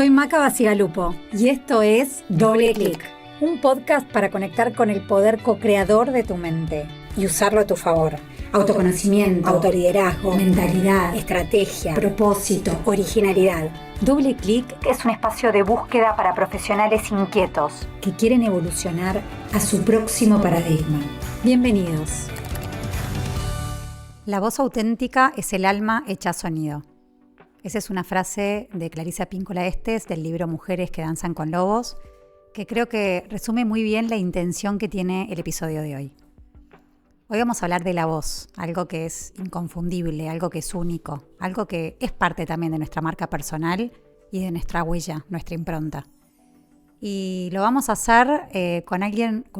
Soy Maca Bacigalupo y esto es Doble Clic, un podcast para conectar con el poder co-creador de tu mente y usarlo a tu favor. Autoconocimiento, autoliderazgo, mentalidad, estrategia, propósito, originalidad. Doble Clic es un espacio de búsqueda para profesionales inquietos que quieren evolucionar a su próximo paradigma. Bienvenidos. La voz auténtica es el alma hecha sonido. Esa es una frase de Clarisa Píncola Estes del libro Mujeres que danzan con lobos, que creo que resume muy bien la intención que tiene el episodio de hoy. Hoy vamos a hablar de la voz, algo que es inconfundible, algo que es único, algo que es parte también de nuestra marca personal y de nuestra huella, nuestra impronta. Y lo vamos a hacer con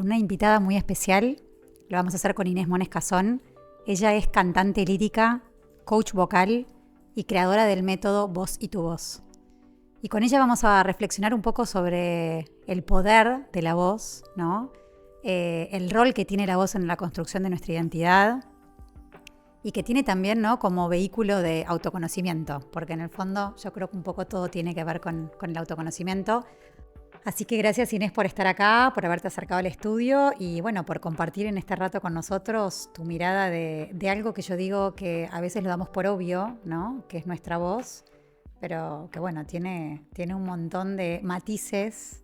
una invitada muy especial. Lo vamos a hacer con Inés Mones Cazón. Ella es cantante lírica, coach vocal y creadora del método Voz y tu Voz. Y con ella vamos a reflexionar un poco sobre el poder de la voz, ¿no? El rol que tiene la voz en la construcción de nuestra identidad y que tiene también, ¿no?, como vehículo de autoconocimiento, porque en el fondo yo creo que un poco todo tiene que ver con el autoconocimiento. Así que gracias, Inés, por estar acá, por haberte acercado al estudio y bueno, por compartir en este rato con nosotros tu mirada de algo que yo digo que a veces lo damos por obvio, ¿no?, que es nuestra voz, pero que bueno, tiene un montón de matices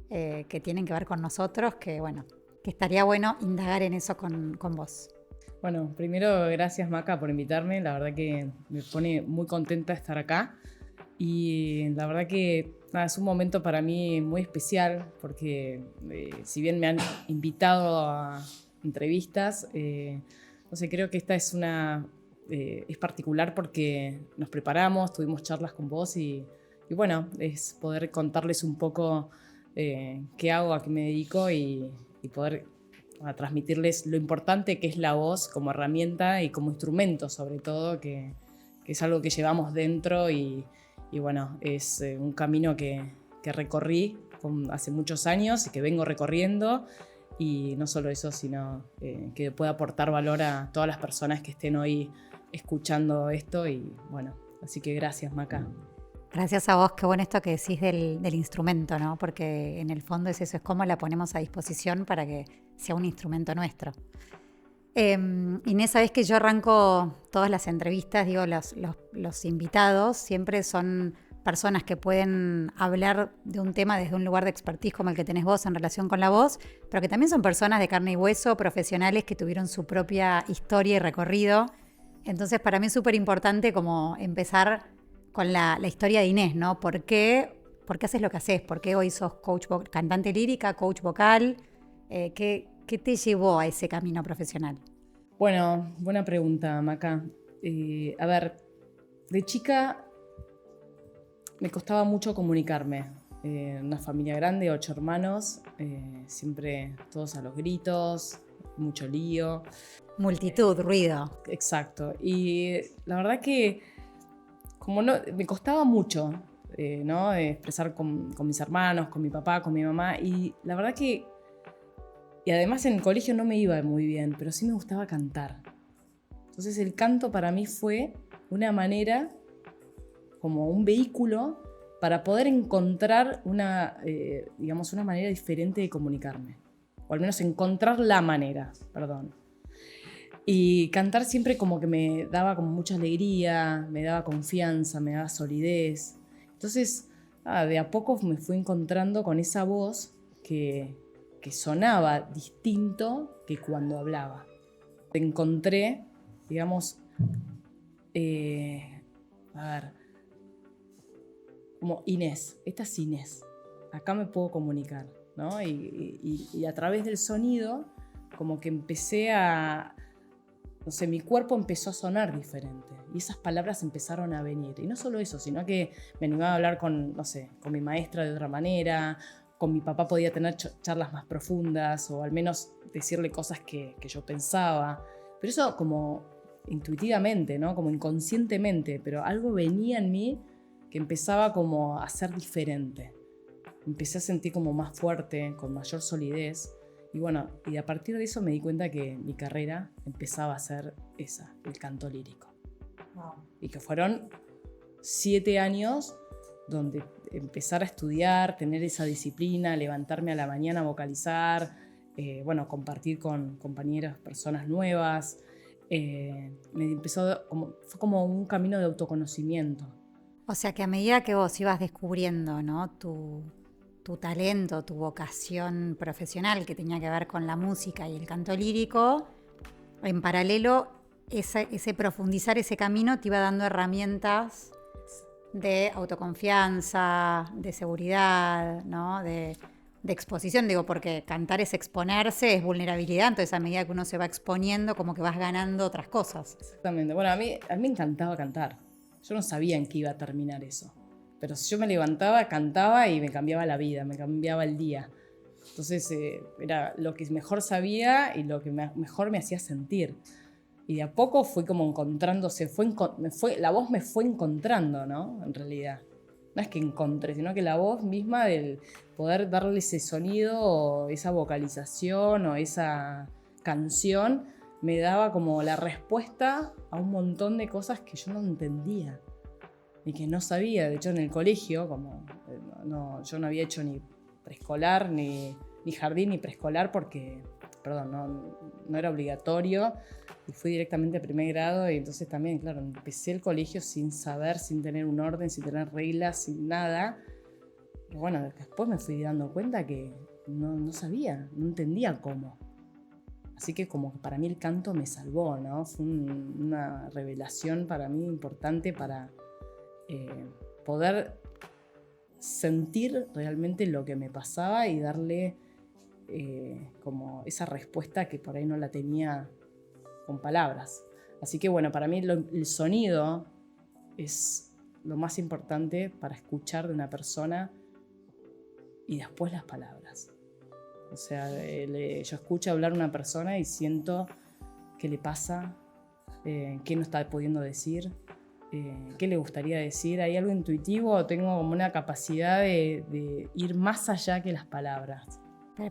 que tienen que ver con nosotros, que bueno, que estaría bueno indagar en eso con vos. Bueno, primero gracias, Maca, por invitarme. La verdad que me pone muy contenta estar acá. Y la verdad que es un momento para mí muy especial porque si bien me han invitado a entrevistas, no sé, creo que esta es es particular porque nos preparamos, tuvimos charlas con vos y bueno, es poder contarles un poco qué hago, a qué me dedico y poder transmitirles lo importante que es la voz como herramienta y como instrumento, sobre todo, que es algo que llevamos dentro y bueno, es un camino que recorrí hace muchos años y que vengo recorriendo, y no solo eso, sino que pueda aportar valor a todas las personas que estén hoy escuchando esto. Y bueno, así que gracias, Maca. Gracias a vos, qué bueno esto que decís del instrumento, ¿no? Porque en el fondo es eso, es cómo la ponemos a disposición para que sea un instrumento nuestro. Inés, sabés que yo arranco todas las entrevistas, digo, los invitados siempre son personas que pueden hablar de un tema desde un lugar de expertise como el que tenés vos en relación con la voz, pero que también son personas de carne y hueso, profesionales que tuvieron su propia historia y recorrido. Entonces para mí es súper importante como empezar con la historia de Inés, ¿no? ¿Por qué haces lo que haces? ¿Por qué hoy sos cantante lírica, coach vocal? ¿Qué te llevó a ese camino profesional? Bueno, buena pregunta, Maca. A ver, de chica me costaba mucho comunicarme. Una familia grande, 8 hermanos, siempre todos a los gritos, mucho lío. Multitud, ruido. Exacto. Y la verdad que como no, me costaba mucho, ¿no?, expresar con mis hermanos, con mi papá, con mi mamá. Y la verdad que, y además en el colegio no me iba muy bien, pero sí me gustaba cantar. Entonces el canto para mí fue una manera, como un vehículo para poder encontrar una manera diferente de comunicarme. O al menos encontrar la manera, perdón. Y cantar siempre como que me daba como mucha alegría, me daba confianza, me daba solidez. Entonces, de a poco me fui encontrando con esa voz que sonaba distinto que cuando hablaba. Encontré, digamos, como Inés, esta es Inés, acá me puedo comunicar, ¿no? Y a través del sonido, como que empecé a, no sé, mi cuerpo empezó a sonar diferente y esas palabras empezaron a venir. Y no solo eso, sino que me animaba a hablar con mi maestra de otra manera, con mi papá podía tener charlas más profundas o al menos decirle cosas que yo pensaba. Pero eso como intuitivamente, ¿no?, como inconscientemente, pero algo venía en mí que empezaba como a ser diferente. Empecé a sentir como más fuerte, con mayor solidez. Y bueno, y a partir de eso me di cuenta que mi carrera empezaba a ser esa, el canto lírico. Wow. Y que fueron 7 años donde empezar a estudiar, tener esa disciplina, levantarme a la mañana a vocalizar, compartir con compañeros, personas nuevas. Fue como un camino de autoconocimiento. O sea que a medida que vos ibas descubriendo, ¿no?, tu talento, tu vocación profesional que tenía que ver con la música y el canto lírico, en paralelo ese profundizar ese camino te iba dando herramientas de autoconfianza, de seguridad, ¿no?, de exposición, digo, porque cantar es exponerse, es vulnerabilidad, entonces a medida que uno se va exponiendo, como que vas ganando otras cosas. Exactamente. Bueno, a mí me encantaba cantar. Yo no sabía en qué iba a terminar eso. Pero si yo me levantaba, cantaba y me cambiaba la vida, me cambiaba el día. Entonces era lo que mejor sabía y lo que mejor me hacía sentir. Y de a poco fui como encontrándose, la voz me fue encontrando, ¿no? En realidad. No es que encontré, sino que la voz misma del poder darle ese sonido o esa vocalización o esa canción me daba como la respuesta a un montón de cosas que yo no entendía y que no sabía. De hecho, en el colegio, yo no había hecho ni preescolar, ni jardín, ni preescolar porque, no era obligatorio. Y fui directamente a primer grado y entonces también, claro, empecé el colegio sin saber, sin tener un orden, sin tener reglas, sin nada. Pero bueno, después me fui dando cuenta que no sabía, no entendía cómo. Así que como que para mí el canto me salvó, ¿no? Fue una revelación para mí importante para poder sentir realmente lo que me pasaba y darle como esa respuesta que por ahí no la tenía con palabras. Así que bueno, para mí el sonido es lo más importante para escuchar de una persona y después las palabras. O sea, yo escucho hablar a una persona y siento qué le pasa, qué no está pudiendo decir, qué le gustaría decir. Hay algo intuitivo, tengo como una capacidad de ir más allá que las palabras.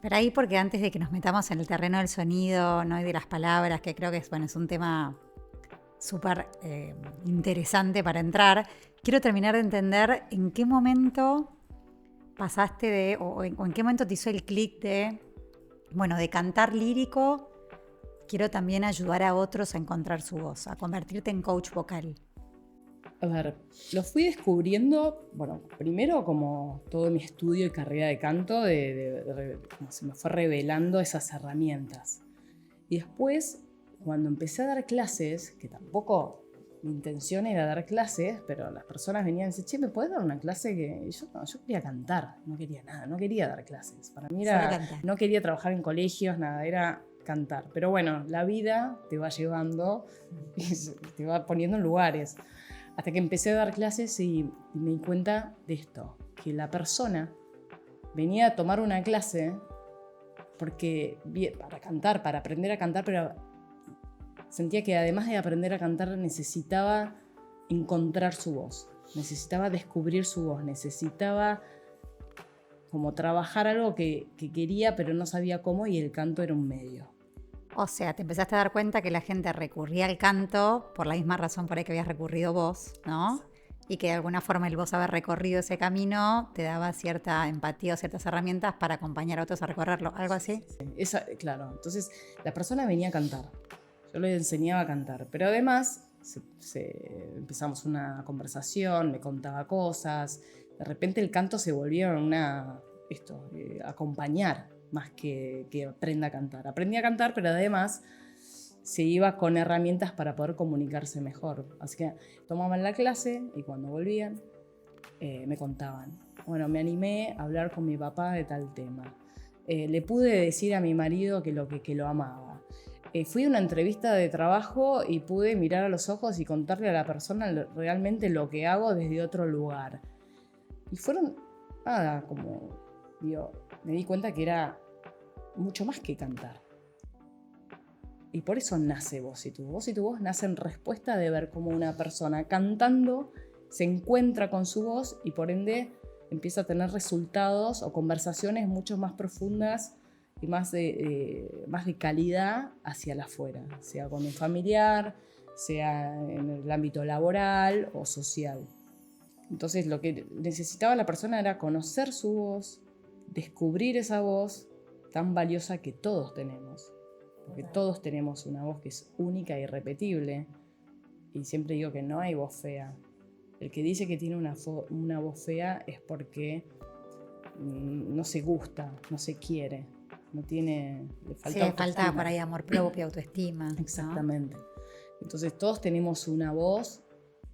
Pero ahí, porque antes de que nos metamos en el terreno del sonido, ¿no?, y de las palabras, que creo que es un tema súper interesante para entrar, quiero terminar de entender en qué momento pasaste o en qué momento te hizo el clic de cantar lírico, quiero también ayudar a otros a encontrar su voz, a convertirte en coach vocal. A ver, lo fui descubriendo, primero como todo mi estudio y carrera de canto, como se me fue revelando esas herramientas. Y después, cuando empecé a dar clases, que tampoco mi intención era dar clases, pero las personas venían y decían, che, ¿me podés dar una clase? Y yo quería cantar, no quería nada, no quería dar clases. Para mí no quería trabajar en colegios, nada, era cantar. Pero bueno, la vida te va llevando y te va poniendo en lugares. Hasta que empecé a dar clases y me di cuenta de esto, que la persona venía a tomar una clase para cantar, para aprender a cantar, pero sentía que además de aprender a cantar necesitaba encontrar su voz, necesitaba descubrir su voz, necesitaba como trabajar algo que quería pero no sabía cómo, y el canto era un medio. O sea, te empezaste a dar cuenta que la gente recurría al canto por la misma razón por la que habías recurrido vos, ¿no? Y que de alguna forma el vos haber recorrido ese camino te daba cierta empatía o ciertas herramientas para acompañar a otros a recorrerlo, ¿algo así? Sí. Claro, entonces la persona venía a cantar, yo le enseñaba a cantar, pero además empezamos una conversación, me contaba cosas, de repente el canto se volvió acompañar más que aprenda a cantar. Aprendí a cantar, pero además se iba con herramientas para poder comunicarse mejor. Así que tomaban la clase y cuando volvían me contaban. Bueno, me animé a hablar con mi papá de tal tema. Le pude decir a mi marido que lo amaba. Fui a una entrevista de trabajo y pude mirar a los ojos y contarle a la persona realmente lo que hago desde otro lugar. Y fueron, me di cuenta que era mucho más que cantar. Y por eso nace Voz y tu Voz. Voz y tu Voz nace en respuesta de ver cómo una persona cantando se encuentra con su voz y por ende empieza a tener resultados o conversaciones mucho más profundas y más de calidad hacia el afuera, sea con un familiar, sea en el ámbito laboral o social. Entonces lo que necesitaba la persona era conocer su voz, descubrir esa voz tan valiosa que todos tenemos. Porque todos tenemos una voz que es única e irrepetible. Y siempre digo que no hay voz fea. El que dice que tiene una voz fea es porque no se gusta, no se quiere, no tiene, le falta Sí, falta por ahí amor propio, autoestima. Exactamente. ¿No? Entonces todos tenemos una voz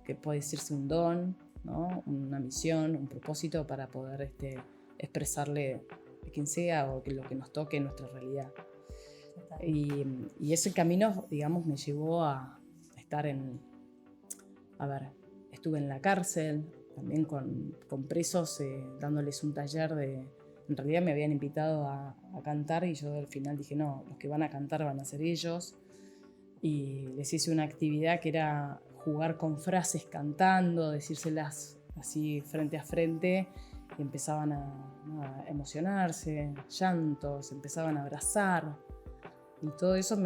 que puede decirse un don, ¿no? Una misión, un propósito para poder expresarle a quien sea o lo que nos toque en nuestra realidad. Y ese camino, digamos, me llevó a estar estuve en la cárcel, también con presos, dándoles un taller en realidad me habían invitado a cantar y yo al final dije, no, los que van a cantar van a ser ellos. Y les hice una actividad que era jugar con frases cantando, decírselas así frente a frente, y empezaban a emocionarse, llantos, empezaban a abrazar. Y todo eso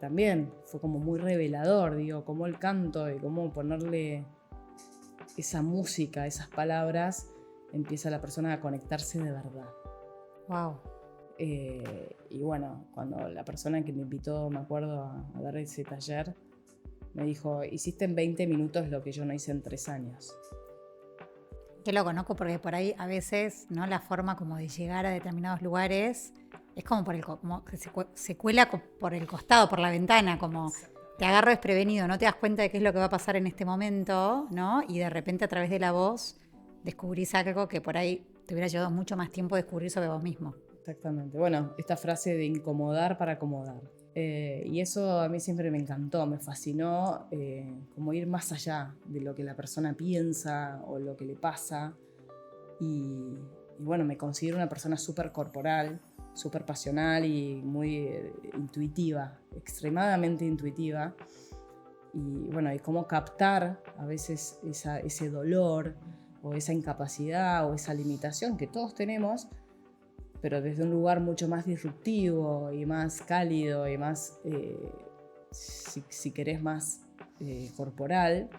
también fue como muy revelador, digo, cómo el canto y cómo ponerle esa música, esas palabras, empieza la persona a conectarse de verdad. Wow. Y bueno, cuando la persona que me invitó, me acuerdo, a dar ese taller, me dijo, hiciste en 20 minutos lo que yo no hice en 3 años. Qué loco, ¿no? Porque por ahí a veces, ¿no? La forma como de llegar a determinados lugares es como como que se cuela por el costado, por la ventana, como te agarro desprevenido, no te das cuenta de qué es lo que va a pasar en este momento, ¿no? Y de repente a través de la voz descubrís algo que por ahí te hubiera llevado mucho más tiempo descubrir sobre vos mismo. Exactamente. Bueno, esta frase de incomodar para acomodar. Y eso a mí siempre me encantó, me fascinó, como ir más allá de lo que la persona piensa o lo que le pasa. Y bueno, me considero una persona súper corporal, súper pasional y muy intuitiva, extremadamente intuitiva. Y bueno, y cómo captar a veces ese dolor o esa incapacidad o esa limitación que todos tenemos, pero desde un lugar mucho más disruptivo y más cálido y más, si querés, más corporal.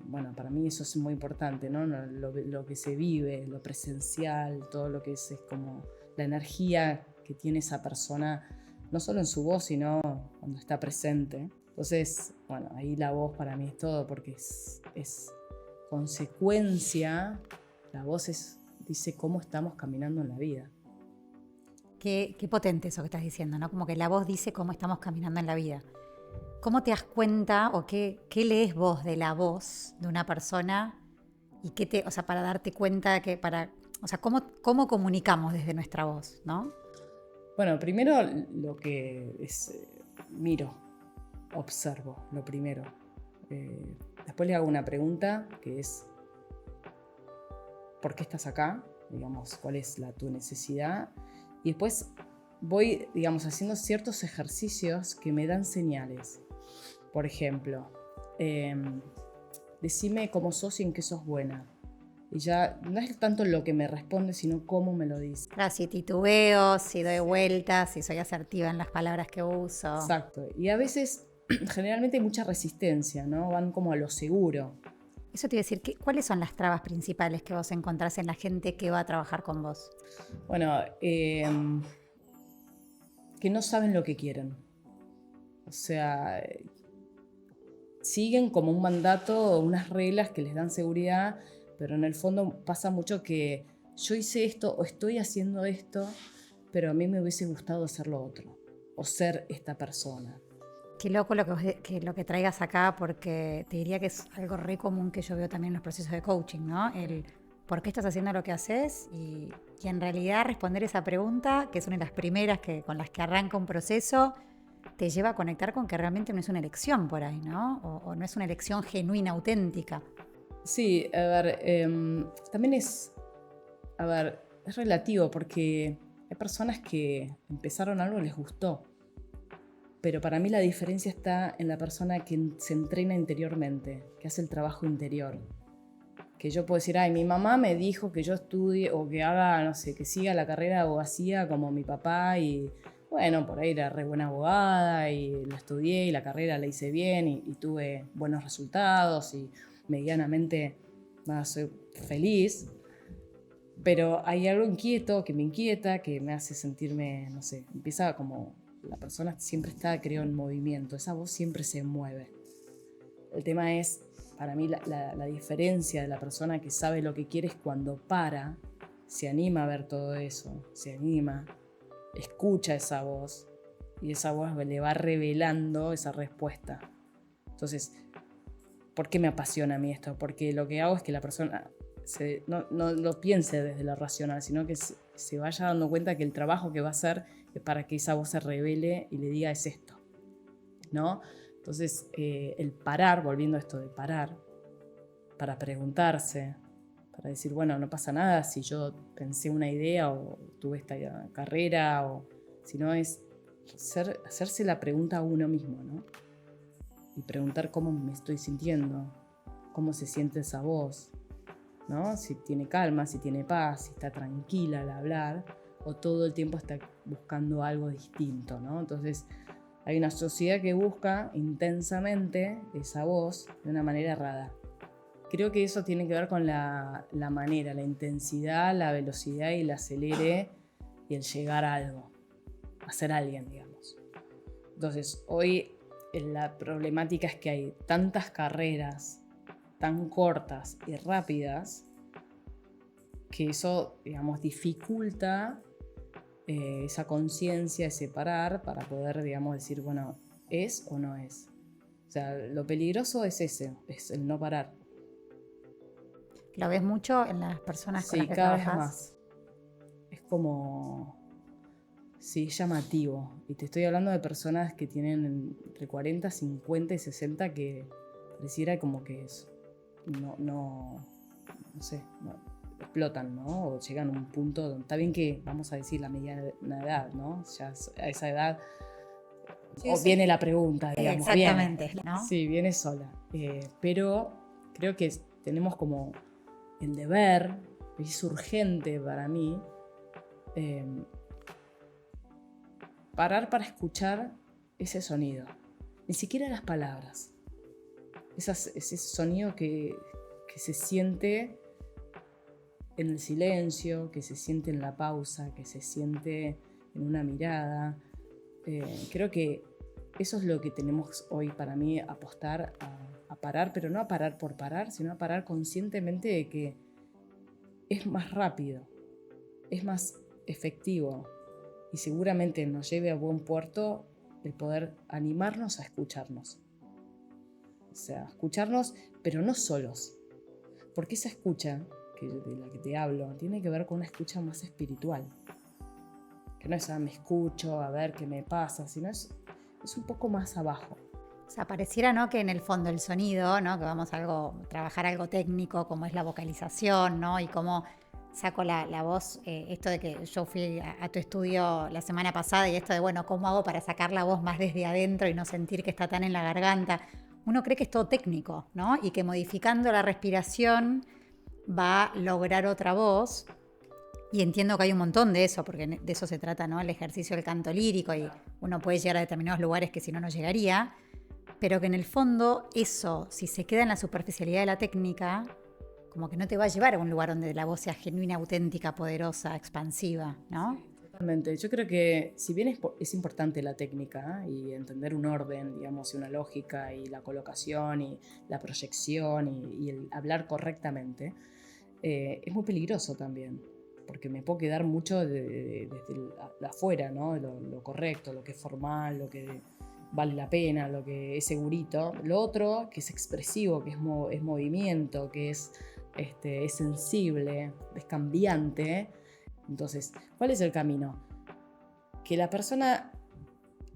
Bueno, para mí eso es muy importante, ¿no? Lo que se vive, lo presencial, todo lo que es como la energía que tiene esa persona, no solo en su voz, sino cuando está presente. Entonces, bueno, ahí la voz para mí es todo, porque es consecuencia, la voz dice cómo estamos caminando en la vida. Qué potente eso que estás diciendo, ¿no? Como que la voz dice cómo estamos caminando en la vida. ¿Cómo te das cuenta o qué lees vos de la voz de una persona y o sea, para darte cuenta o sea, cómo comunicamos desde nuestra voz, ¿no? Bueno, primero lo que es, miro, observo, lo primero. Después le hago una pregunta que es, ¿por qué estás acá? Digamos, ¿cuál es tu necesidad? Y después voy, digamos, haciendo ciertos ejercicios que me dan señales. Por ejemplo, decime cómo sos y en qué sos buena. Y ya no es tanto lo que me responde, sino cómo me lo dice. Claro, si titubeo, si doy vueltas, si soy asertiva en las palabras que uso. Exacto. Y a veces, generalmente hay mucha resistencia, ¿no? Van como a lo seguro. Eso te iba a decir, ¿cuáles son las trabas principales que vos encontrás en la gente que va a trabajar con vos? Bueno, que no saben lo que quieren. O sea, siguen como un mandato o unas reglas que les dan seguridad, pero en el fondo pasa mucho que yo hice esto o estoy haciendo esto, pero a mí me hubiese gustado hacer lo otro o ser esta persona. Qué loco lo que traigas acá, porque te diría que es algo re común que yo veo también en los procesos de coaching, ¿no? El por qué estás haciendo lo que haces y en realidad responder esa pregunta, que es una de las primeras con las que arranca un proceso, te lleva a conectar con que realmente no es una elección por ahí, ¿no? O no es una elección genuina, auténtica. Sí, a ver, también es relativo porque hay personas que empezaron algo y les gustó. Pero para mí la diferencia está en la persona que se entrena interiormente, que hace el trabajo interior. Que yo puedo decir, ay, mi mamá me dijo que yo estudie o que haga, no sé, que siga la carrera de abogacía como mi papá y bueno, por ahí era re buena abogada y la estudié y la carrera la hice bien y tuve buenos resultados y medianamente nada, soy feliz, pero hay algo inquieto que me inquieta, que me hace sentirme, no sé, empieza como la persona siempre está, creo, en movimiento, esa voz siempre se mueve. El tema es, para mí, la diferencia de la persona que sabe lo que quiere es cuando para, se anima a ver todo eso, se anima, escucha esa voz y esa voz le va revelando esa respuesta. Entonces, ¿por qué me apasiona a mí esto? Porque lo que hago es que la persona no lo piense desde lo racional, sino que se vaya dando cuenta que el trabajo que va a hacer es para que esa voz se revele y le diga es esto, ¿no? Entonces, el parar, volviendo a esto de parar, para preguntarse, para decir, bueno, no pasa nada si yo pensé una idea o tuve esta carrera, o si no es hacerse la pregunta a uno mismo, ¿no? Y preguntar cómo me estoy sintiendo, cómo se siente esa voz, ¿no? Si tiene calma, si tiene paz, si está tranquila al hablar, o todo el tiempo está buscando algo distinto, ¿no? Entonces, hay una sociedad que busca intensamente esa voz de una manera errada. Creo que eso tiene que ver con la manera, la intensidad, la velocidad y el acelere y el llegar a algo, a ser alguien, digamos. Entonces, hoy la problemática es que hay tantas carreras tan cortas y rápidas que eso, digamos, dificulta esa conciencia, ese parar para poder, digamos, decir, bueno, ¿es o no es? O sea, lo peligroso es es el no parar. ¿Lo ves mucho en las personas con las Sí, que cada vez trabajas? más. Es como, sí, llamativo. Y te estoy hablando de personas que tienen entre 40, 50 y 60 que pareciera como que no sé, explotan, ¿no? O llegan a un punto donde está bien que, vamos a decir, la mediana edad, ¿no? Ya a esa edad Sí, o sí. viene la pregunta, digamos. Exactamente, viene, ¿no? Sí, viene sola. Pero creo que tenemos como el deber, es urgente para mí, parar para escuchar ese sonido. Ni siquiera las palabras. Ese sonido que se siente en el silencio, que se siente en la pausa, que se siente en una mirada. Creo que eso es lo que tenemos hoy para mí, apostar a parar, pero no a parar por parar, sino a parar conscientemente de que es más rápido, es más efectivo y seguramente nos lleve a buen puerto el poder animarnos a escucharnos. O sea, escucharnos, pero no solos, porque esa escucha de la que te hablo tiene que ver con una escucha más espiritual, que no es me escucho, a ver qué me pasa, sino es un poco más abajo. O sea, pareciera, ¿no?, que en el fondo el sonido, ¿no?, que vamos a trabajar algo técnico como es la vocalización, ¿no?, y cómo saco la voz, esto de que yo fui a tu estudio la semana pasada y esto de, bueno, ¿cómo hago para sacar la voz más desde adentro y no sentir que está tan en la garganta? Uno cree que es todo técnico, ¿no?, y que modificando la respiración va a lograr otra voz. Y entiendo que hay un montón de eso, porque de eso se trata, ¿no?, el ejercicio del canto lírico, y uno puede llegar a determinados lugares que si no, no llegaría, pero que en el fondo eso, si se queda en la superficialidad de la técnica, como que no te va a llevar a un lugar donde la voz sea genuina, auténtica, poderosa, expansiva, ¿no? Totalmente. Yo creo que si bien es importante la técnica y entender un orden, digamos, y una lógica y la colocación y la proyección y el hablar correctamente, es muy peligroso también, porque me puedo quedar mucho desde afuera, ¿no? Lo correcto, lo que es formal, lo que vale la pena, lo que es segurito. Lo otro, que es expresivo, que es movimiento, que es sensible, es cambiante. Entonces, ¿cuál es el camino? Que la persona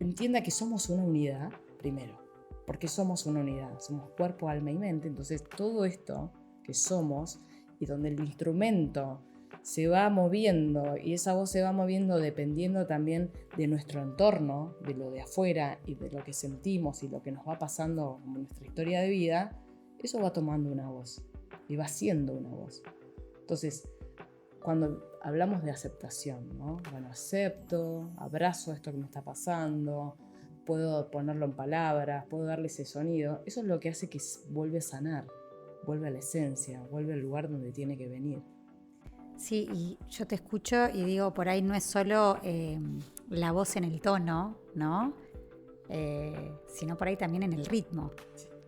entienda que somos una unidad, primero, porque somos una unidad, somos cuerpo, alma y mente. Entonces, todo esto que somos y donde el instrumento se va moviendo y esa voz se va moviendo dependiendo también de nuestro entorno, de lo de afuera y de lo que sentimos y lo que nos va pasando en nuestra historia de vida, eso va tomando una voz y va siendo una voz. Entonces, cuando hablamos de aceptación, ¿no? Bueno, acepto, abrazo esto que me está pasando, puedo ponerlo en palabras, puedo darle ese sonido. Eso es lo que hace que vuelva a sanar. vuelve a la esencia, vuelve al lugar donde tiene que venir. Sí, y yo te escucho y digo, por ahí no es solo la voz en el tono, ¿no? Sino por ahí también en el ritmo.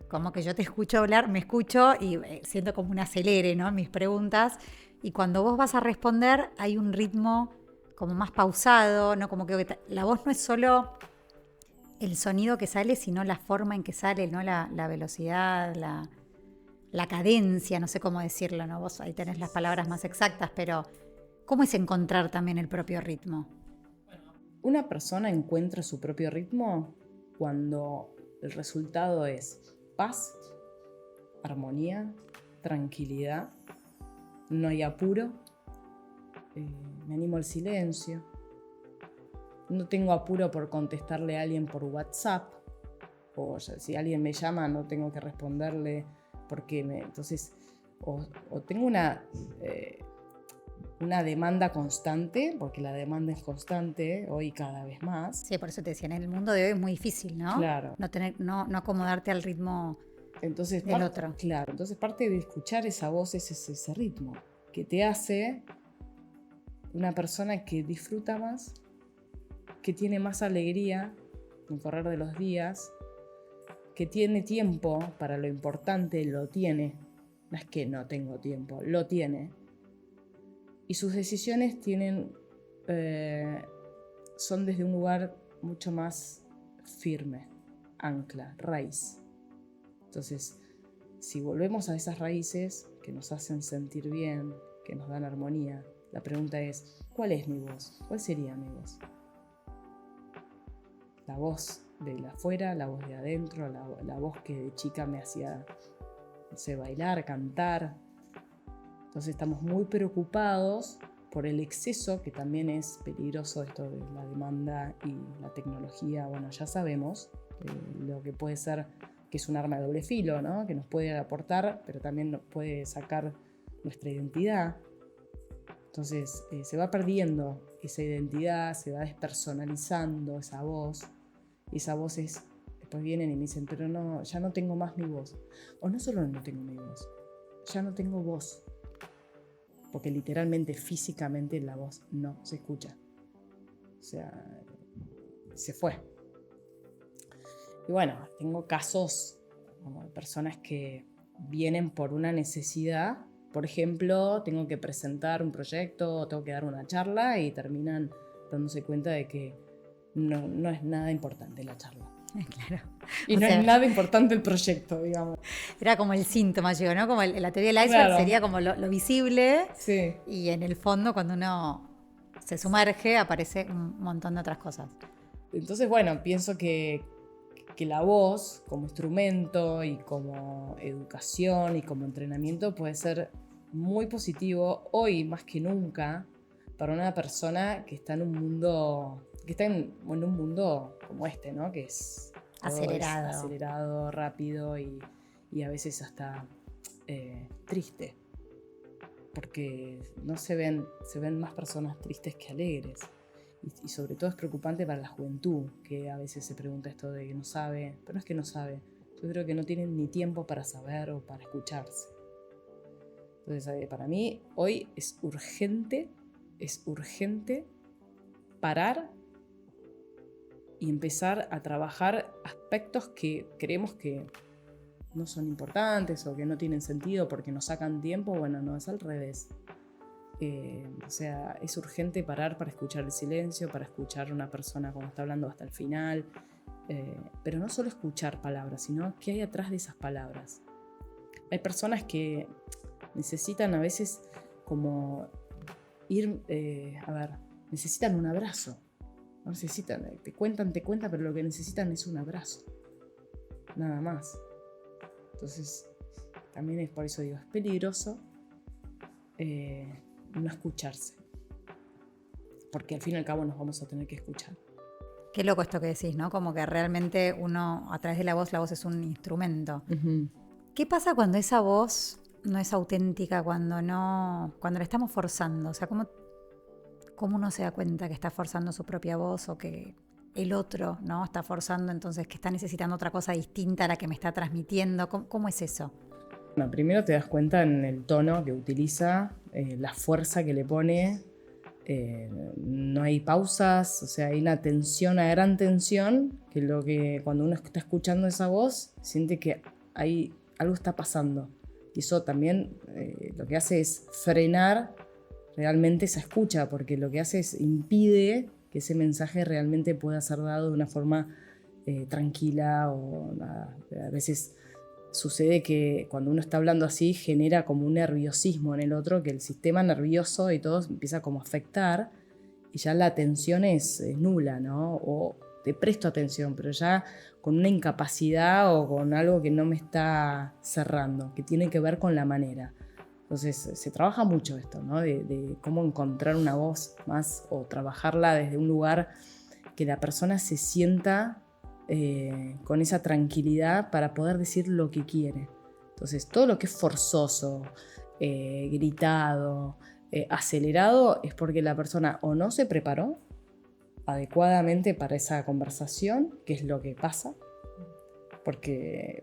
Como que yo te escucho hablar, me escucho y siento como un acelere, ¿no? Mis preguntas. Y cuando vos vas a responder, hay un ritmo como más pausado, ¿no? Como que la voz no es solo el sonido que sale, sino la forma en que sale, ¿no? La velocidad, la cadencia, no sé cómo decirlo, ¿no? Vos ahí tenés las palabras más exactas, pero ¿cómo es encontrar también el propio ritmo? Una persona encuentra su propio ritmo cuando el resultado es paz, armonía, tranquilidad, no hay apuro, me animo al silencio, no tengo apuro por contestarle a alguien por WhatsApp, o si alguien me llama no tengo que responderle porque entonces o tengo una demanda constante, porque la demanda es constante hoy cada vez más. Sí, por eso te decía, en el mundo de hoy es muy difícil, ¿no? Claro. No acomodarte al ritmo entonces, del otro. Claro, entonces parte de escuchar esa voz es ese ritmo que te hace una persona que disfruta más, que tiene más alegría en el correr de los días, que tiene tiempo para lo importante, lo tiene. No es que no tengo tiempo, lo tiene. Y sus decisiones son desde un lugar mucho más firme, ancla, raíz. Entonces, si volvemos a esas raíces que nos hacen sentir bien, que nos dan armonía, la pregunta es, ¿cuál es mi voz? ¿Cuál sería mi voz? La voz de afuera, la voz de adentro, la voz que de chica me hacía, no sé, bailar, cantar. Entonces estamos muy preocupados por el exceso, que también es peligroso esto de la demanda y la tecnología. Bueno, ya sabemos lo que puede ser, que es un arma de doble filo, ¿no? Que nos puede aportar, pero también nos puede sacar nuestra identidad. Entonces se va perdiendo esa identidad, se va despersonalizando esa voz. Y esa voz después vienen y me dicen, pero no, ya no tengo más mi voz. O no solo no tengo mi voz, ya no tengo voz. Porque literalmente, físicamente, la voz no se escucha. O sea, se fue. Y bueno, tengo casos como de personas que vienen por una necesidad. Por ejemplo, tengo que presentar un proyecto, tengo que dar una charla y terminan dándose cuenta de que no es nada importante la charla. Claro. Y no es nada importante el proyecto, digamos. Era como el síntoma, yo, ¿no? Como la teoría del iceberg, claro. Sería como lo visible. Sí. Y en el fondo, cuando uno se sumerge, aparece un montón de otras cosas. Entonces, bueno, pienso que la voz como instrumento y como educación y como entrenamiento puede ser muy positivo hoy más que nunca para una persona que está en un mundo, como este, ¿no? Que es acelerado, rápido y a veces hasta triste, porque no se ven más personas tristes que alegres. Y sobre todo es preocupante para la juventud, que a veces se pregunta esto de que no sabe, pero no es que no sabe, yo creo que no tienen ni tiempo para saber o para escucharse. Entonces, para mí hoy es urgente parar y empezar a trabajar aspectos que creemos que no son importantes o que no tienen sentido porque nos sacan tiempo. Bueno, no, es al revés. O sea, es urgente parar para escuchar el silencio, para escuchar a una persona cuando está hablando hasta el final, pero no solo escuchar palabras, sino qué hay atrás de esas palabras. Hay personas que necesitan a veces como necesitan un abrazo. No necesitan, te cuentan, pero lo que necesitan es un abrazo, nada más. Entonces, también es por eso digo, es peligroso no escucharse, porque al fin y al cabo nos vamos a tener que escuchar. Qué loco esto que decís, ¿no? Como que realmente uno, a través de la voz es un instrumento. Uh-huh. ¿Qué pasa cuando esa voz no es auténtica, cuando la estamos forzando? O sea, ¿cómo uno se da cuenta que está forzando su propia voz o que el otro, ¿no? Está forzando, entonces que está necesitando otra cosa distinta a la que me está transmitiendo? ¿Cómo es eso? Bueno, primero te das cuenta en el tono que utiliza, la fuerza que le pone, no hay pausas, o sea, hay una tensión, una gran tensión, que cuando uno está escuchando esa voz, siente que algo está pasando. Y eso también lo que hace es frenar realmente esa escucha, porque lo que hace es impide que ese mensaje realmente pueda ser dado de una forma tranquila o nada. A veces sucede que cuando uno está hablando así genera como un nerviosismo en el otro, que el sistema nervioso y todo empieza como a afectar y ya la atención es nula, ¿no? O te presto atención, pero ya con una incapacidad o con algo que no me está cerrando, que tiene que ver con la manera. Entonces se trabaja mucho esto, ¿no? De cómo encontrar una voz más o trabajarla desde un lugar que la persona se sienta con esa tranquilidad para poder decir lo que quiere. Entonces todo lo que es forzoso, gritado, acelerado, es porque la persona o no se preparó adecuadamente para esa conversación, que es lo que pasa,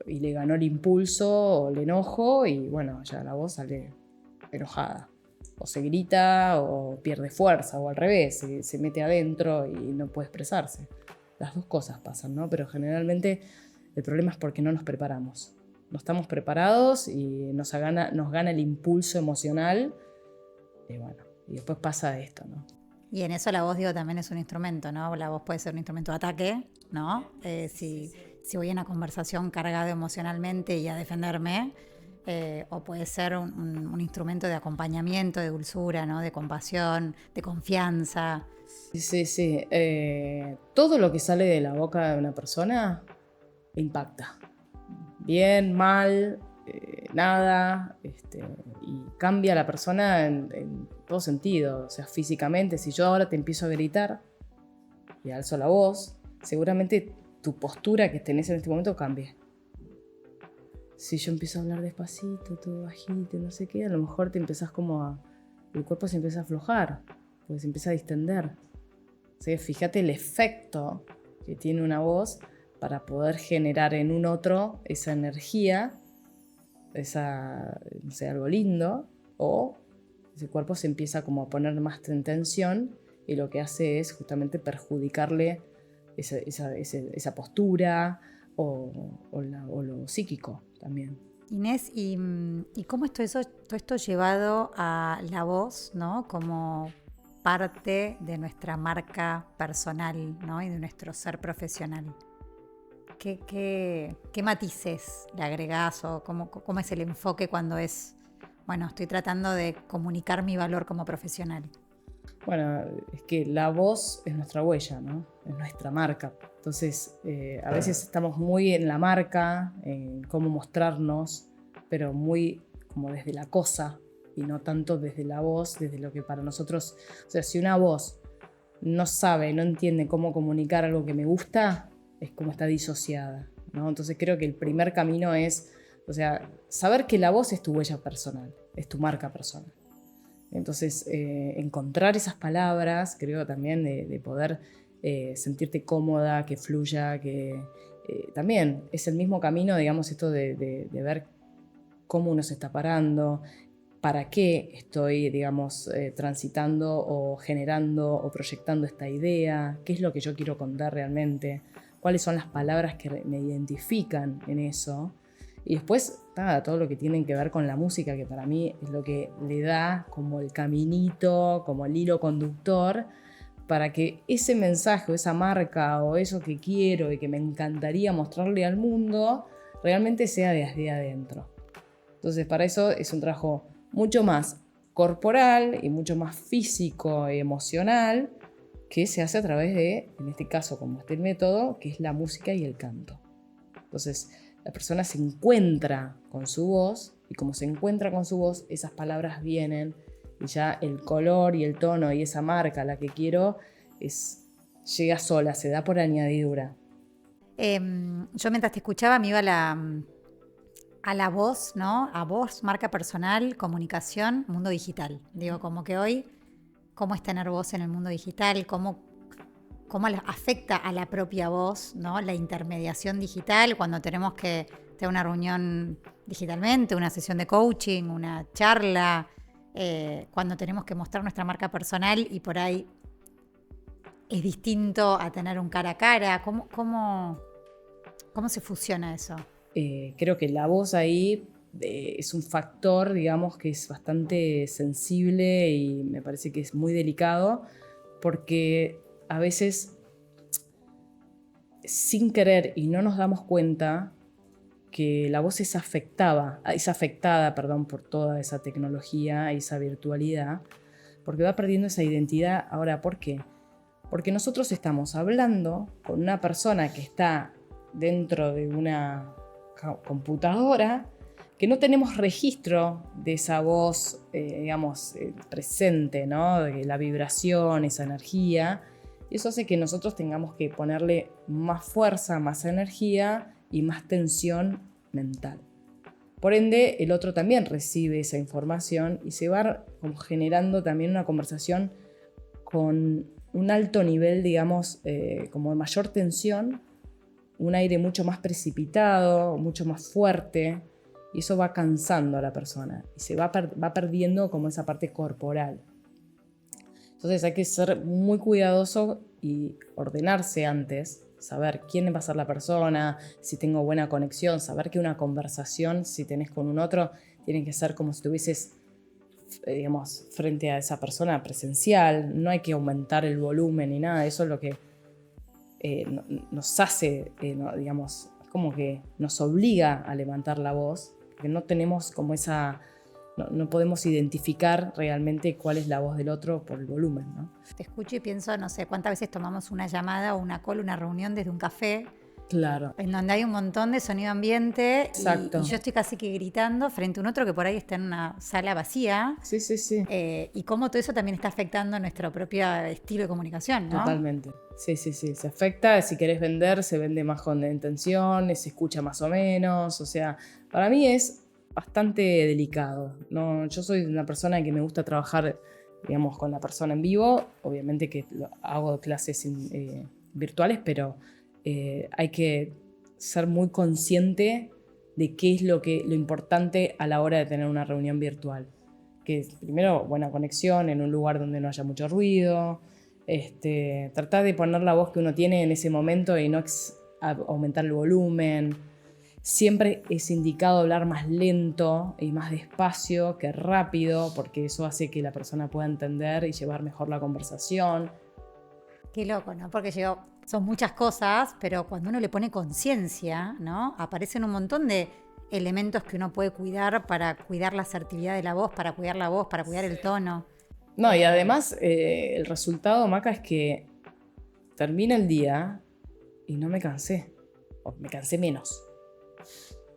y le ganó el impulso o el enojo y bueno, ya la voz sale enojada. O se grita o pierde fuerza, o al revés, se mete adentro y no puede expresarse. Las dos cosas pasan, ¿no? Pero generalmente el problema es porque no nos preparamos. No estamos preparados y nos gana el impulso emocional y bueno, y después pasa esto, ¿no? Y en eso la voz, digo, también es un instrumento, ¿no? La voz puede ser un instrumento de ataque, ¿no? Si voy a una conversación cargada emocionalmente y a defenderme, o puede ser un instrumento de acompañamiento, de dulzura, ¿no? De compasión, de confianza. Sí. Todo lo que sale de la boca de una persona impacta. Bien, mal, nada, y cambia a la persona en todo sentido. O sea, físicamente, si yo ahora te empiezo a gritar y alzo la voz, seguramente tu postura que tenés en este momento cambie. Si yo empiezo a hablar despacito, todo bajito, no sé qué, a lo mejor el cuerpo se empieza a aflojar, porque se empieza a distender. O sea, fíjate el efecto que tiene una voz para poder generar en un otro esa energía, no sé, algo lindo, o ese cuerpo se empieza como a poner más en tensión y lo que hace es justamente perjudicarle esa postura o lo psíquico también. Inés, ¿y cómo todo esto llevado a la voz, ¿no? Como parte de nuestra marca personal, ¿no? Y de nuestro ser profesional? ¿Qué matices le agregás o cómo es el enfoque cuando estoy tratando de comunicar mi valor como profesional? Bueno, es que la voz es nuestra huella, ¿no? Es nuestra marca. Entonces, a veces estamos muy en la marca, en cómo mostrarnos, pero muy como desde la cosa y no tanto desde la voz, desde lo que para nosotros... O sea, si una voz no entiende cómo comunicar algo que me gusta, es como está disociada, ¿no? Entonces creo que el primer camino es, o sea, saber que la voz es tu huella personal, es tu marca personal. Entonces, encontrar esas palabras, creo también de poder sentirte cómoda, que fluya, que también es el mismo camino, digamos, esto de ver cómo uno se está parando, para qué estoy, digamos, transitando o generando o proyectando esta idea, qué es lo que yo quiero contar realmente, cuáles son las palabras que me identifican en eso. Y después, nada, todo lo que tiene que ver con la música, que para mí es lo que le da como el caminito, como el hilo conductor, para que ese mensaje o esa marca o eso que quiero y que me encantaría mostrarle al mundo, realmente sea desde adentro. Entonces, para eso es un trabajo mucho más corporal y mucho más físico y emocional, que se hace a través de, en este caso, como este método, que es la música y el canto. Entonces, la persona se encuentra con su voz y como se encuentra con su voz, esas palabras vienen y ya el color y el tono y esa marca, la que quiero, llega sola, se da por añadidura. Yo mientras te escuchaba me iba a la voz, ¿no? A voz, marca personal, comunicación, mundo digital. Digo, como que hoy, ¿cómo es tener voz en el mundo digital? ¿Cómo afecta a la propia voz, ¿no? La intermediación digital, cuando tenemos que sea una reunión digitalmente, una sesión de coaching, una charla, cuando tenemos que mostrar nuestra marca personal y por ahí es distinto a tener un cara a cara. ¿Cómo se fusiona eso? Creo que la voz ahí es un factor, digamos, que es bastante sensible y me parece que es muy delicado, porque a veces, sin querer y no nos damos cuenta, que la voz es afectada, por toda esa tecnología y esa virtualidad, porque va perdiendo esa identidad. Ahora, ¿por qué? Porque nosotros estamos hablando con una persona que está dentro de una computadora, que no tenemos registro de esa voz, presente, ¿no? De la vibración, esa energía. Y eso hace que nosotros tengamos que ponerle más fuerza, más energía y más tensión mental. Por ende, el otro también recibe esa información y se va como generando también una conversación con un alto nivel, digamos, como de mayor tensión, un aire mucho más precipitado, mucho más fuerte, y eso va cansando a la persona y se va perdiendo como esa parte corporal. Entonces hay que ser muy cuidadoso y ordenarse antes, saber quién va a ser la persona, si tengo buena conexión, saber que una conversación, si tenés con un otro, tiene que ser como si estuvieses, frente a esa persona presencial. No hay que aumentar el volumen ni nada, eso es lo que nos hace, como que nos obliga a levantar la voz, porque no tenemos como esa... No podemos identificar realmente cuál es la voz del otro por el volumen, ¿no? Te escucho y pienso, no sé, cuántas veces tomamos una llamada o una call, una reunión desde un café. Claro. En donde hay un montón de sonido ambiente. Exacto. Y yo estoy casi que gritando frente a un otro que por ahí está en una sala vacía. Sí. Y cómo todo eso también está afectando nuestro propio estilo de comunicación, ¿no? Totalmente. Sí. Se afecta. Si querés vender, se vende más con intención, se escucha más o menos. O sea, para mí es bastante delicado, ¿no? Yo soy una persona que me gusta trabajar, digamos, con la persona en vivo. Obviamente que hago clases virtuales, pero hay que ser muy consciente de qué es lo importante a la hora de tener una reunión virtual. Que es, primero, buena conexión en un lugar donde no haya mucho ruido. Tratar de poner la voz que uno tiene en ese momento y no aumentar el volumen. Siempre es indicado hablar más lento y más despacio que rápido, porque eso hace que la persona pueda entender y llevar mejor la conversación. Qué loco, ¿no? Porque son muchas cosas, pero cuando uno le pone conciencia, ¿no? Aparecen un montón de elementos que uno puede cuidar para cuidar la asertividad de la voz, para cuidar la voz, para cuidar el tono. No, y además el resultado, Maca, es que termina el día y no me cansé, o me cansé menos.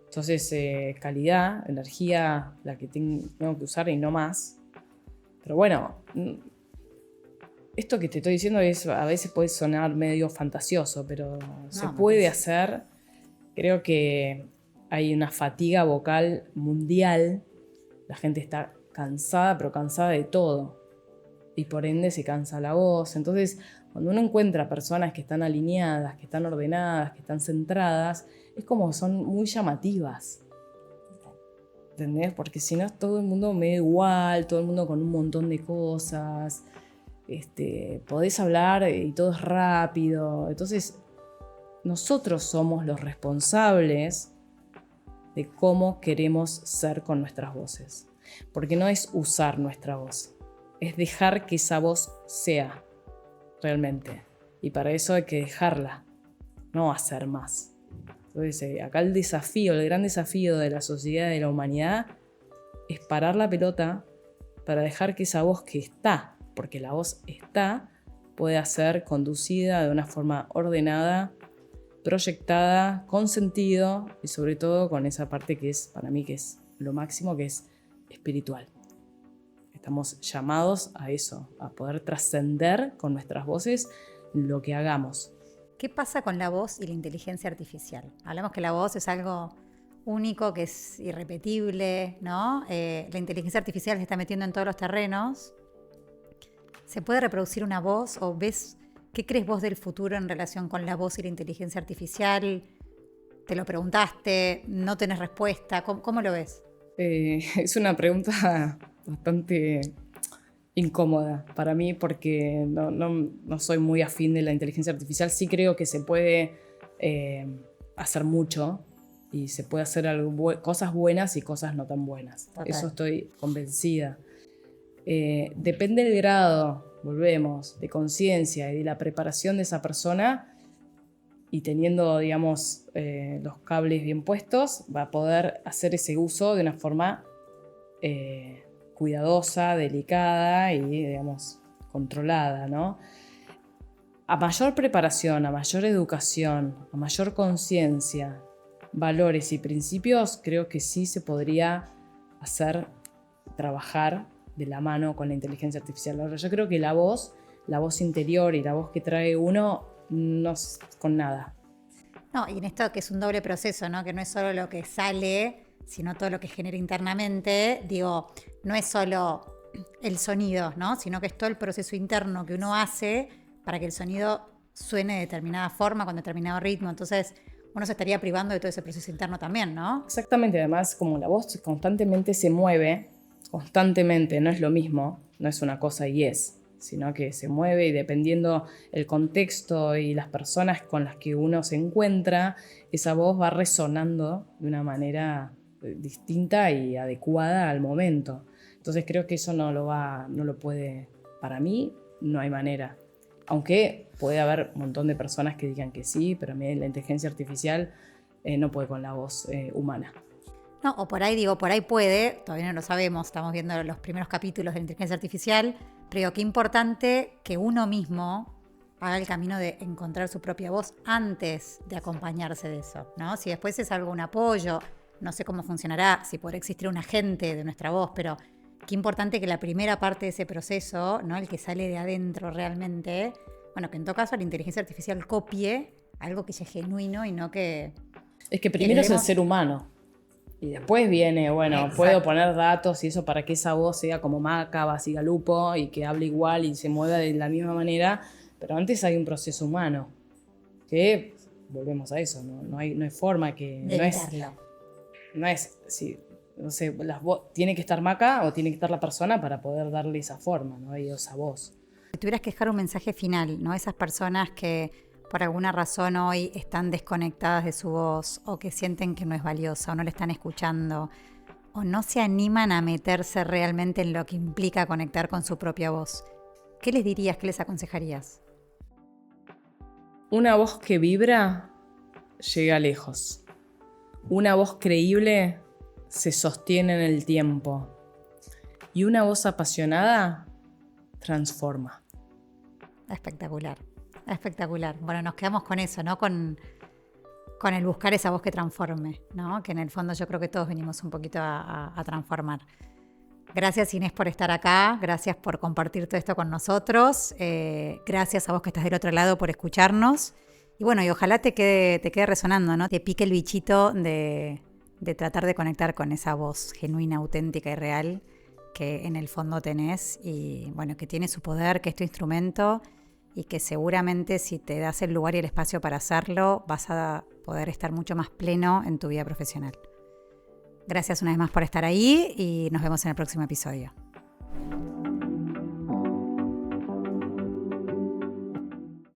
Entonces, calidad, energía, la que tengo que usar y no más. Pero bueno, esto que te estoy diciendo a veces puede sonar medio fantasioso, pero se puede hacer. Creo que hay una fatiga vocal mundial. La gente está cansada, pero cansada de todo. Y por ende se cansa la voz. Entonces, cuando uno encuentra personas que están alineadas, que están ordenadas, que están centradas, es como son muy llamativas. ¿Entendés? Porque si no es todo el mundo medio igual, todo el mundo con un montón de cosas. Podés hablar y todo es rápido. Entonces, nosotros somos los responsables de cómo queremos ser con nuestras voces. Porque no es usar nuestra voz, es dejar que esa voz sea realmente. Y para eso hay que dejarla, no hacer más. Entonces, acá el gran desafío de la sociedad y de la humanidad es parar la pelota para dejar que esa voz que está, porque la voz está, pueda ser conducida de una forma ordenada, proyectada, con sentido y sobre todo con esa parte que es, para mí, que es lo máximo, que es espiritual. Estamos llamados a eso, a poder trascender con nuestras voces lo que hagamos. ¿Qué pasa con la voz y la inteligencia artificial? Hablamos que la voz es algo único, que es irrepetible, ¿no? La inteligencia artificial se está metiendo en todos los terrenos. ¿Se puede reproducir una voz? ¿O qué crees vos del futuro en relación con la voz y la inteligencia artificial? ¿Te lo preguntaste? ¿No tenés respuesta? ¿Cómo lo ves? Es una pregunta bastante incómoda para mí porque no soy muy afín de la inteligencia artificial. Sí creo que se puede hacer mucho y se puede hacer cosas buenas y cosas no tan buenas. Total. Eso estoy convencida. Depende del grado, volvemos, de conciencia y de la preparación de esa persona, y teniendo, digamos, los cables bien puestos, va a poder hacer ese uso de una forma cuidadosa, delicada y, digamos, controlada, ¿no? A mayor preparación, a mayor educación, a mayor conciencia, valores y principios, creo que sí se podría hacer trabajar de la mano con la inteligencia artificial. Ahora, yo creo que la voz interior y la voz que trae uno, no es con nada. No, y en esto que es un doble proceso, ¿no? Que no es solo lo que sale, sino todo lo que genera internamente. Digo, no es solo el sonido, ¿no? Sino que es todo el proceso interno que uno hace para que el sonido suene de determinada forma, con determinado ritmo. Entonces, uno se estaría privando de todo ese proceso interno también, ¿no? Exactamente, además, como la voz constantemente se mueve, constantemente, no es lo mismo, no es una cosa y es, sino que se mueve, y dependiendo el contexto y las personas con las que uno se encuentra, esa voz va resonando de una manera distinta y adecuada al momento. Entonces creo que eso no lo puede, para mí no hay manera. Aunque puede haber un montón de personas que digan que sí, pero a mí la inteligencia artificial no puede con la voz humana. No, o por ahí puede, todavía no lo sabemos, estamos viendo los primeros capítulos de la inteligencia artificial, pero qué importante que uno mismo haga el camino de encontrar su propia voz antes de acompañarse de eso, ¿no? Si después es algo, un apoyo, no sé cómo funcionará, si podrá existir un agente de nuestra voz, pero qué importante que la primera parte de ese proceso, ¿no? El que sale de adentro realmente, bueno, que en todo caso la inteligencia artificial copie algo que sea genuino y no que... Es que primero es el ser humano. Y después viene, bueno, Exacto. Puedo poner datos y eso para que esa voz sea como Maca, Basigalupo, y que hable igual y se mueva de la misma manera. Pero antes hay un proceso humano. Que, volvemos a eso, no hay forma que... No es, sí, no sé, tiene que estar Maca o tiene que estar la persona para poder darle esa forma, ¿no? Y esa voz. Si tuvieras que dejar un mensaje final, ¿no? Esas personas que por alguna razón hoy están desconectadas de su voz, o que sienten que no es valiosa, o no le están escuchando, o no se animan a meterse realmente en lo que implica conectar con su propia voz, ¿qué les dirías, qué les aconsejarías? Una voz que vibra llega lejos. Una voz creíble se sostiene en el tiempo. Y una voz apasionada transforma. Espectacular, espectacular. Bueno, nos quedamos con eso, ¿no? Con el buscar esa voz que transforme, ¿no? Que en el fondo yo creo que todos venimos un poquito a transformar. Gracias, Inés, por estar acá. Gracias por compartir todo esto con nosotros. Gracias a vos que estás del otro lado por escucharnos. Y bueno, y ojalá te quede resonando, ¿no? Te pique el bichito de tratar de conectar con esa voz genuina, auténtica y real que en el fondo tenés, y bueno, que tiene su poder, que es tu instrumento, y que seguramente si te das el lugar y el espacio para hacerlo, vas a poder estar mucho más pleno en tu vida profesional. Gracias una vez más por estar ahí y nos vemos en el próximo episodio.